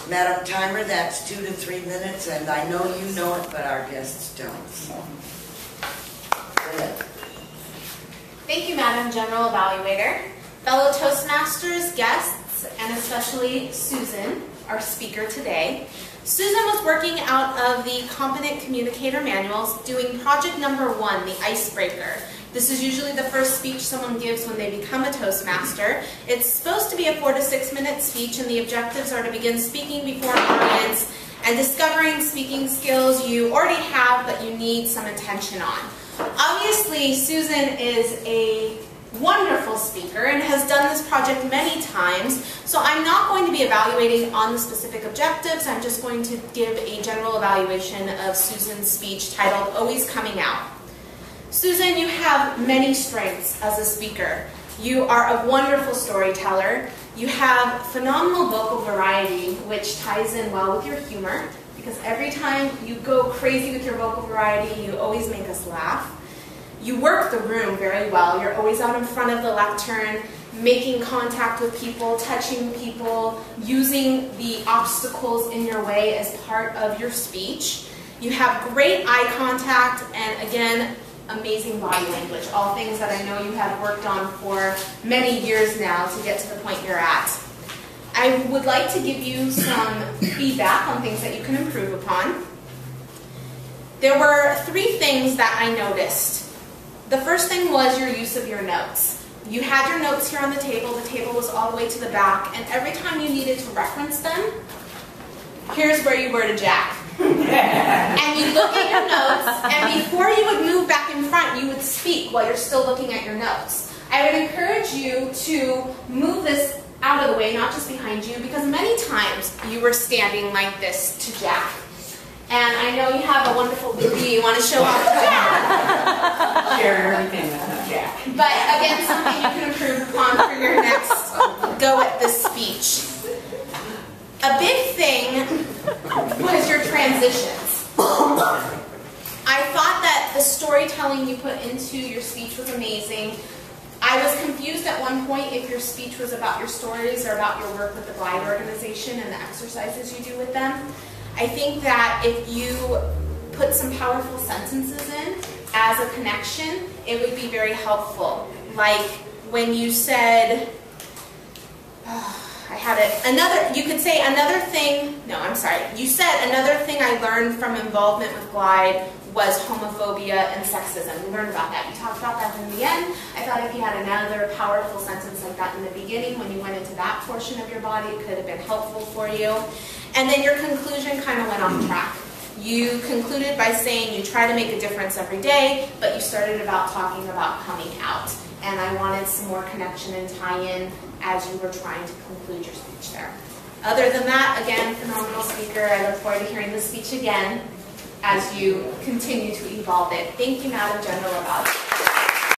Madam Timer, that's 2 to 3 minutes, and I know you know it, but our guests don't. Thank you, Madam General Evaluator. Fellow Toastmasters, guests, and especially Susan, our speaker today. Susan was working out of the Competent Communicator Manuals doing project number 1, the icebreaker. This is usually the first speech someone gives when they become a Toastmaster. It's supposed to be a 4 to 6 minute speech, and the objectives are to begin speaking before an audience and discovering speaking skills you already have but you need some attention on. Obviously, Susan is a wonderful speaker and has done this project many times, so I'm not going to be evaluating on the specific objectives. I'm just going to give a general evaluation of Susan's speech titled Always Coming Out. Susan, you have many strengths as a speaker. You are a wonderful storyteller. You have phenomenal vocal variety, which ties in well with your humor, because every time you go crazy with your vocal variety, you always make us laugh. You work the room very well. You're always out in front of the lectern, making contact with people, touching people, using the obstacles in your way as part of your speech. You have great eye contact and, again, amazing body language, all things that I know you have worked on for many years now to get to the point you're at. I would like to give you some feedback on things that you can improve upon. There were 3 things that I noticed. The first thing was your use of your notes. You had your notes here on the table was all the way to the back, and every time you needed to reference them, here's where you were to Jack. And you look at your notes, and before you would move back in front, you would speak while you're still looking at your notes. I would encourage you to move this out of the way, not just behind you, because many times you were standing like this to Jack. And I know you have a wonderful baby you want to show off to Jack. Share everything with Jack. But again, something you can improve upon for your next go at this speech. A big thing was your transitions. I thought that the storytelling you put into your speech was amazing. I was confused at one point if your speech was about your stories or about your work with the Glide organization and the exercises you do with them. I think that if you put some powerful sentences in as a connection, it would be very helpful. Like when you said, you could say another thing, no, I'm sorry. You said another thing I learned from involvement with Glide was homophobia and sexism. We learned about that. You talked about that in the end. I thought if you had another powerful sentence like that in the beginning when you went into that portion of your body, it could have been helpful for you. And then your conclusion kind of went off track. You concluded by saying you try to make a difference every day, but you started about talking about coming out. And I wanted some more connection and tie-in as you were trying to conclude your speech there. Other than that, again, phenomenal speaker. I look forward to hearing the speech again as you continue to evolve it. Thank you, Madam General Evaluator.